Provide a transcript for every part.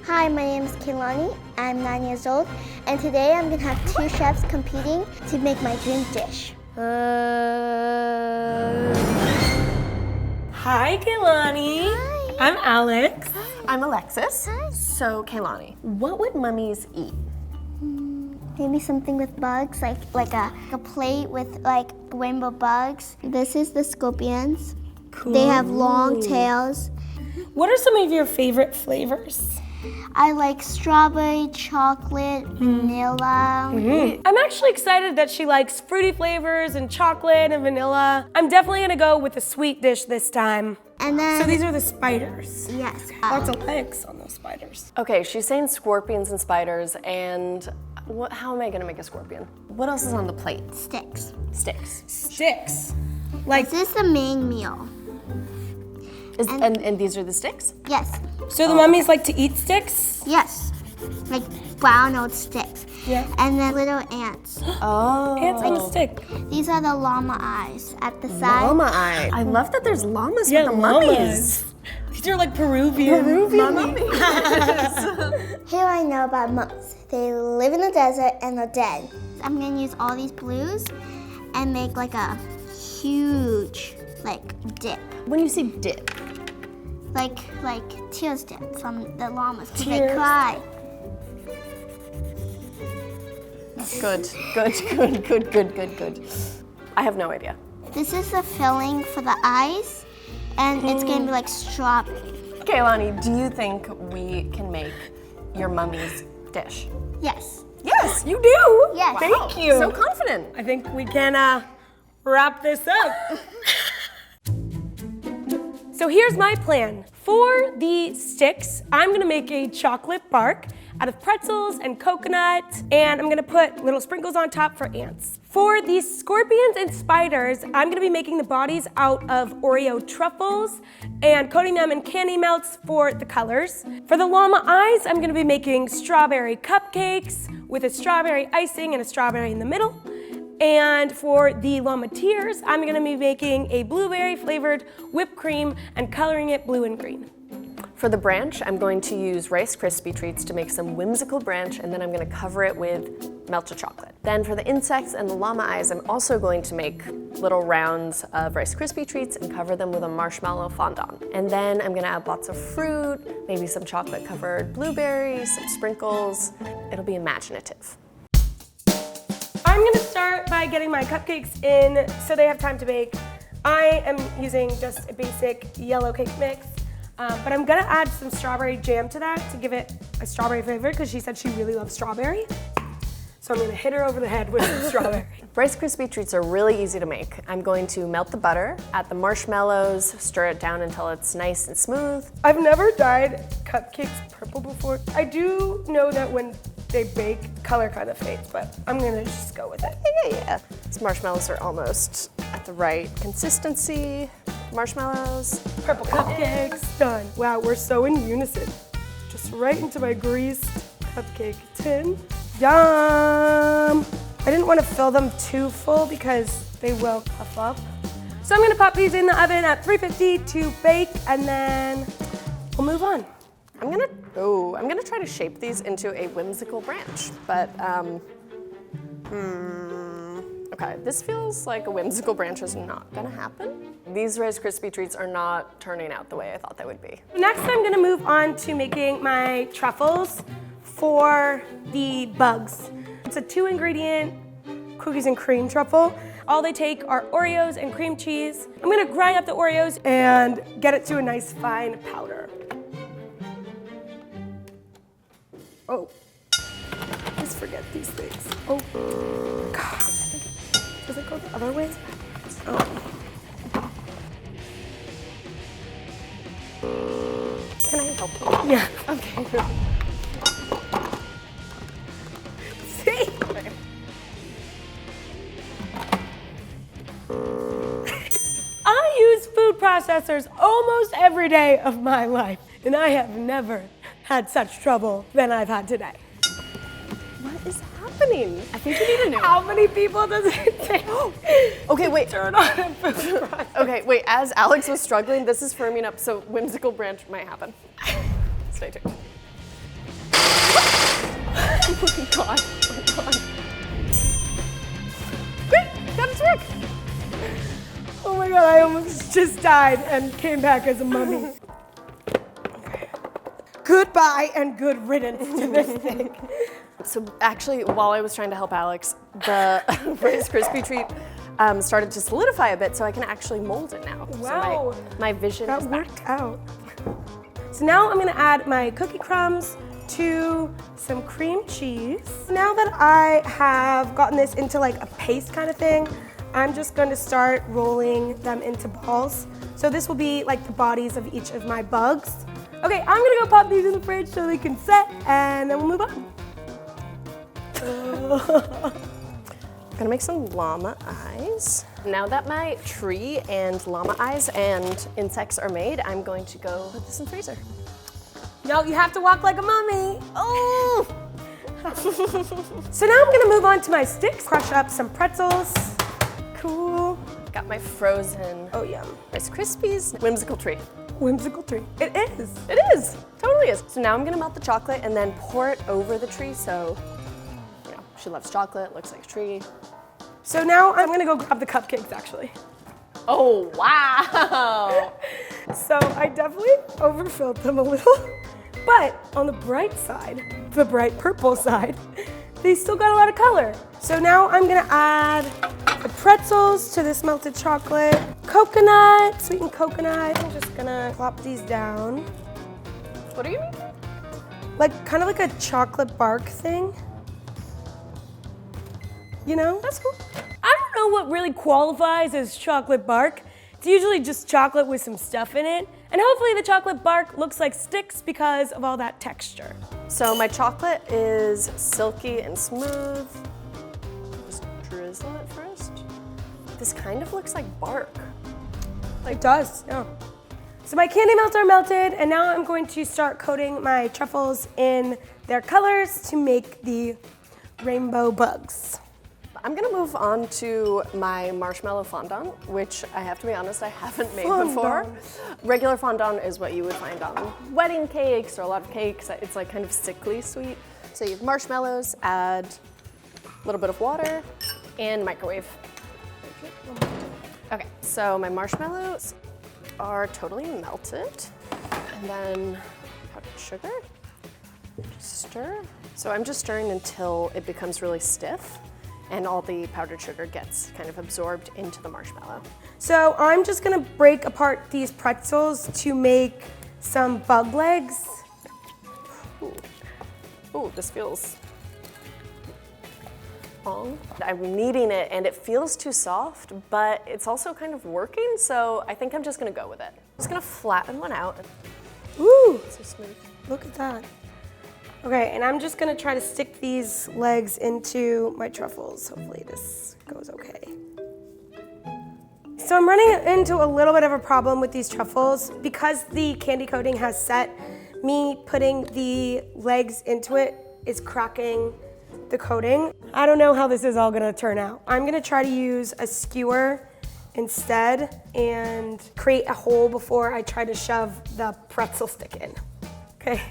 Hi, my name is Kaylanee. I'm 9 years old, and today I'm gonna have 2 chefs competing to make my dream dish. Hi, Kaylanee. Hi. I'm Alex. I'm Alexis. Hi. So, Kaylanee, what would mummies eat? Maybe something with bugs, like a plate with like rainbow bugs. This is the scorpions. Cool. They have long tails. What are some of your favorite flavors? I like strawberry, chocolate, vanilla. I'm actually excited that she likes fruity flavors and chocolate and vanilla. I'm definitely gonna go with a sweet dish this time. And then, So these are the spiders. yes. Lots of legs on those spiders. Okay, she's saying scorpions and spiders, and how am I gonna make a scorpion? What else is on the plate? Sticks. Sticks. Sticks. Like, This is the main meal. And these are the sticks? Yes. so the mummies like to eat sticks? Yes. Like brown old sticks. Yeah. And then little ants. Oh. Ants on a stick. These are the llama eyes at the side. Llama eye. I love that there's llamas Yeah, with the mummies. llamas. These are like Peruvian mummies. Here I know about monks. They live in the desert and they're dead. I'm gonna use all these blues and make like a huge dip. When you say dip, Like tears dip from the llamas because they Tears. cry. good. I have no idea. This is the filling for the eyes and it's gonna be like strawberry. Kaylanee, do you think we can make your mummy's dish? Yes. Yes, you do. Yes. Thank you. So confident. I think we can wrap this up. So here's my plan. For the sticks, I'm gonna make a chocolate bark out of pretzels and coconut, and I'm gonna put little sprinkles on top for ants. For these scorpions and spiders, I'm gonna be making the bodies out of Oreo truffles and coating them in candy melts for the colors. For the llama eyes, I'm gonna be making strawberry cupcakes with a strawberry icing and a strawberry in the middle. And for the llama tears, I'm gonna be making a blueberry flavored whipped cream and coloring it blue and green. For the branch, I'm going to use Rice Krispie treats to make some whimsical branch, and then I'm gonna cover it with melted chocolate. Then for the insects and the llama eyes, I'm also going to make little rounds of Rice Krispie treats and cover them with a marshmallow fondant. And then I'm gonna add lots of fruit, maybe some chocolate covered blueberries, some sprinkles. It'll be imaginative. I'm gonna start by getting my cupcakes in so they have time to bake. I am using just a basic yellow cake mix, but I'm gonna add some strawberry jam to that to give it a strawberry flavor because she said she really loves strawberry. So I'm gonna hit her over the head with some strawberry. Rice Krispie treats are really easy to make. I'm going to melt the butter, add the marshmallows, stir it down until it's nice and smooth. I've never dyed cupcakes purple before. I do know that when they bake, color kind of fades, but I'm gonna just go with it. Yeah. These marshmallows are almost at the right consistency. Marshmallows. Purple cupcakes, done. Wow, we're so in unison. Just right into my greased cupcake tin. Yum! I didn't want to fill them too full because they will puff up. So I'm gonna pop these in the oven at 350 to bake, and then we'll move on. I'm gonna try to shape these into a whimsical branch, but okay, this feels like a whimsical branch is not gonna happen. These Rice Krispie treats are not turning out the way I thought they would be. Next, I'm gonna move on to making my truffles for the bugs. It's a 2-ingredient cookies and cream truffle. All they take are Oreos and cream cheese. I'm gonna grind up the Oreos and get it to a nice fine powder. Oh, I always forget these things. Oh, God. Does it go the other way? Oh. Can I help you? Yeah. Okay. See? I use food processors almost every day of my life, and I have never had such trouble than I've had today. What is happening? I think you need to know. How many people does it take? Okay, wait. Turn on a food processor. Okay, wait, as Alex was struggling, this is firming up, so whimsical branch might happen. Stay tuned. my god, oh my god. Great, got it to work. Oh my god, I almost just died and came back as a mummy. Okay. Goodbye and good riddance to this thing. So actually, while I was trying to help Alex, the Rice Krispie treat started to solidify a bit, so I can actually mold it now. Wow. So my vision That is back. worked out. So now I'm gonna add my cookie crumbs to some cream cheese. Now that I have gotten this into like a paste kind of thing, I'm just going to start rolling them into balls. So this will be like the bodies of each of my bugs. Okay, I'm gonna go pop these in the fridge so they can set, and then we'll move on. I'm gonna make some llama eyes. Now that my tree and llama eyes and insects are made, I'm going to go put this in the freezer. No, you have to walk like a mummy. Oh! So now I'm gonna move on to my sticks. Crush up some pretzels. Cool. Got my frozen Rice Krispies. Whimsical tree. Whimsical tree. It is. It is, totally is. So now I'm gonna melt the chocolate and then pour it over the tree so, you know, she loves chocolate, looks like a tree. So now I'm gonna go grab the cupcakes actually. Oh, wow. So I definitely overfilled them a little, but on the bright side, the bright purple side, they still got a lot of color. So now I'm gonna add the pretzels to this melted chocolate, coconut, sweetened coconut. I'm just gonna plop these down. What are you making? Like, kind of like a chocolate bark thing. You know? That's cool. I don't know what really qualifies as chocolate bark. It's usually just chocolate with some stuff in it. And hopefully the chocolate bark looks like sticks because of all that texture. So my chocolate is silky and smooth. Just drizzle it first. This kind of looks like bark. It does, yeah. So my candy melts are melted, and now I'm going to start coating my truffles in their colors to make the rainbow bugs. I'm gonna move on to my marshmallow fondant, which I have to be honest, I haven't made before. Regular fondant is what you would find on wedding cakes or a lot of cakes. It's like kind of sickly sweet. So you have marshmallows, add a little bit of water, and microwave. Okay, so my marshmallows are totally melted. And then powdered sugar, stir. So I'm just stirring until it becomes really stiff and all the powdered sugar gets kind of absorbed into the marshmallow. So I'm just gonna break apart these pretzels to make some bug legs. Ooh, ooh, this feels long. I'm kneading it and it feels too soft, but it's also kind of working, so I think I'm just gonna go with it. I'm just gonna flatten one out. Ooh, So smooth. look at that. Okay, and I'm just gonna try to stick these legs into my truffles. Hopefully this goes okay. So I'm running into a little bit of a problem with these truffles. Because the candy coating has set, me putting the legs into it is cracking the coating. I don't know how this is all gonna turn out. I'm gonna try to use a skewer instead and create a hole before I try to shove the pretzel stick in. Okay.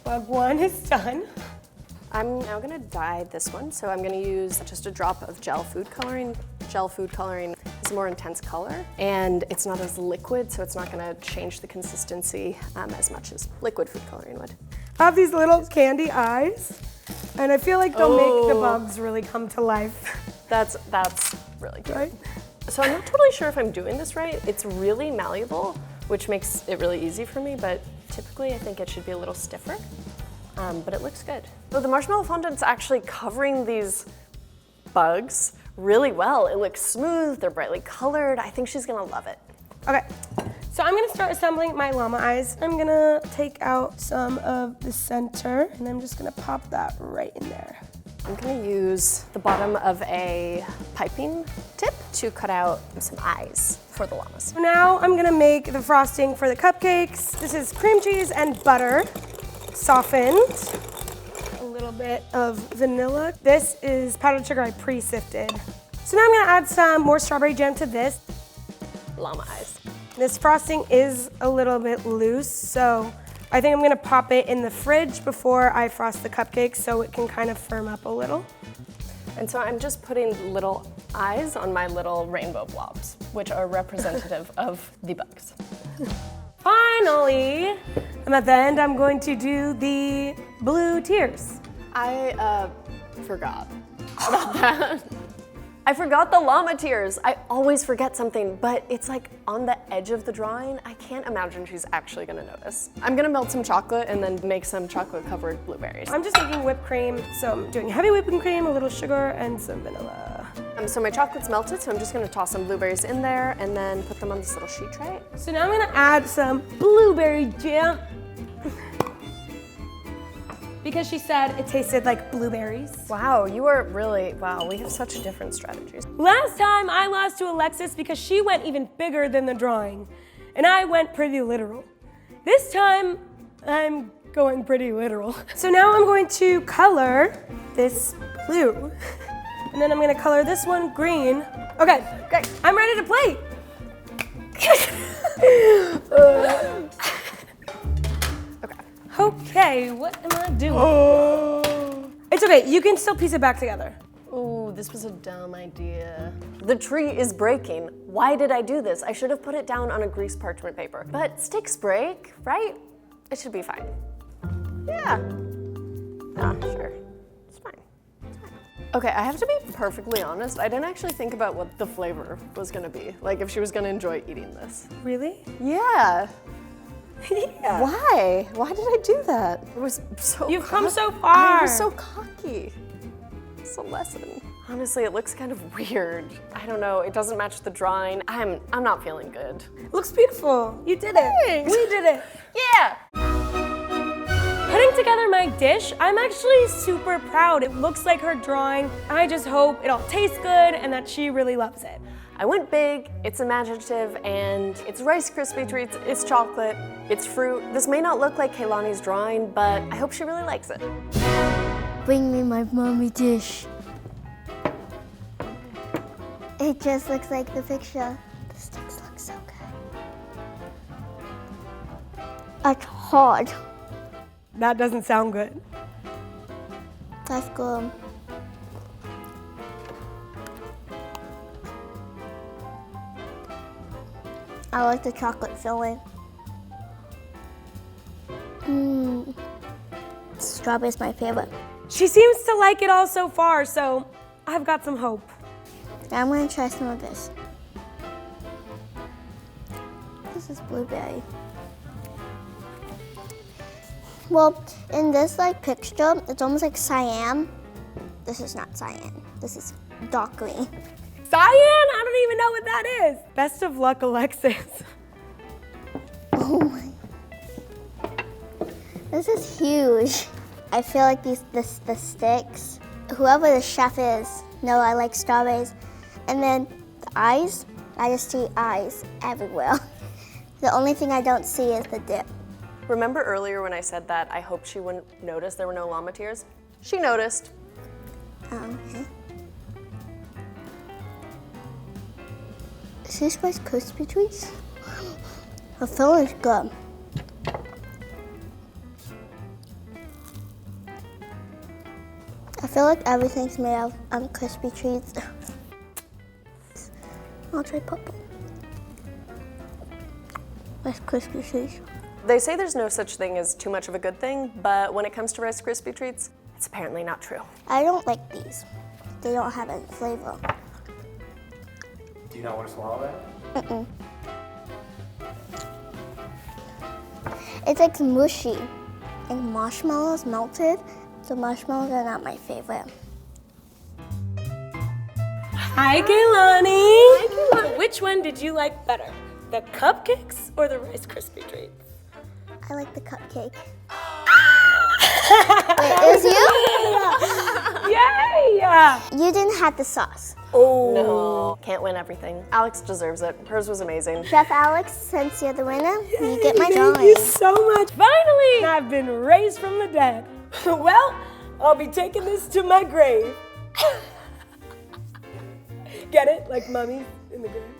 Bug one is done. I'm now gonna dye this one, so I'm gonna use just a drop of gel food coloring. Gel food coloring is a more intense color, and it's not as liquid, so it's not gonna change the consistency as much as liquid food coloring would. I have these little candy eyes, and I feel like they'll make the bugs really come to life. That's really good. Right? So I'm not totally sure if I'm doing this right. It's really malleable, which makes it really easy for me, but typically I think it should be a little stiffer, but it looks good. So the marshmallow fondant's actually covering these bugs really well. It looks smooth, they're brightly colored. I think she's gonna love it. Okay, so I'm gonna start assembling my llama eyes. I'm gonna take out some of the center, and I'm just gonna pop that right in there. I'm gonna use the bottom of a piping tip to cut out some eyes for the llamas. So now I'm gonna make the frosting for the cupcakes. This is cream cheese and butter, softened. A little bit of vanilla. This is powdered sugar I pre-sifted. So now I'm gonna add some more strawberry jam to this. Llama eyes. This frosting is a little bit loose, so I think I'm gonna pop it in the fridge before I frost the cupcakes so it can kind of firm up a little. And so I'm just putting little eyes on my little rainbow blobs, which are representative of the bugs. Finally, and at the end, I'm going to do the blue tears. I forgot about that. I forgot the llama tears. I always forget something, but it's like on the edge of the drawing. I can't imagine she's actually gonna notice. I'm gonna melt some chocolate and then make some chocolate covered blueberries. I'm just making whipped cream, so I'm doing heavy whipping cream, a little sugar, and some vanilla. So my chocolate's melted, so I'm just gonna toss some blueberries in there and then put them on this little sheet tray. So now I'm gonna add some blueberry jam. Because she said it tasted like blueberries. Wow, you are really, wow, we have such different strategies. Last time I lost to Alexis because she went even bigger than the drawing, and I went pretty literal. This time, I'm going pretty literal. So now I'm going to color this blue, and then I'm gonna color this one green. Okay, great, I'm ready to play. Okay, what am I doing? It's okay, you can still piece it back together. Ooh, this was a dumb idea. The tree is breaking. Why did I do this? I should have put it down on a grease parchment paper. But sticks break, right? It should be fine. Yeah. Sure. It's fine. It's fine. Okay, I have to be perfectly honest. I didn't actually think about what the flavor was gonna be. Like if she was gonna enjoy eating this. Really? Yeah. Yeah. Why? Why did I do that? It was so You've come so far. I was so cocky. It's a lesson. Honestly, it looks kind of weird. I don't know, it doesn't match the drawing. I'm not feeling good. It looks beautiful. You did it. Thanks. We did it. Yeah! Putting together my dish, I'm actually super proud. It looks like her drawing. I just hope it all tastes good and that she really loves it. I went big, it's imaginative, and it's Rice Krispie treats, it's chocolate, it's fruit. This may not look like Kaylanee's drawing, but I hope she really likes it. Bring me my mommy dish. It just looks like the picture. The sticks look so good. It's hard. That doesn't sound good. That's good. I like the chocolate filling. Strawberry's my favorite. She seems to like it all so far, so I've got some hope. Now I'm gonna try some of this. This is blueberry. Well, in this picture, it's almost like cyan. This is not cyan. This is dark green. Cyan? I don't even know what that is. Best of luck, Alexis. Oh my. This is huge. I feel like the sticks, whoever the chef is, know I like strawberries. And then the eyes, I just see eyes everywhere. The only thing I don't see is the dip. Remember earlier when I said that I hoped she wouldn't notice there were no llama tears? She noticed. Okay. Is this Rice Krispie treats? The filling is good. I feel like everything's made out of crispy treats. I'll try purple. Rice Krispie treats. They say there's no such thing as too much of a good thing, but when it comes to Rice Krispie treats, it's apparently not true. I don't like these. They don't have any flavor. Do you not want to swallow that? It's like mushy. And marshmallows melted. So marshmallows are not my favorite. Hi, Kaylanee. Hi, Kaylanee. Which one did you like better? The cupcakes or the Rice Krispie treats? I like the cupcake. Wait, it was you? Yay! You didn't have the sauce. Oh. No, can't win everything. Alex deserves it. Hers was amazing. Chef Alex, since you're the winner, you get my Thank drawing. you so much. Finally, I've been raised from the dead. Well, I'll be taking this to my grave. Get it? Like mummies in the grave.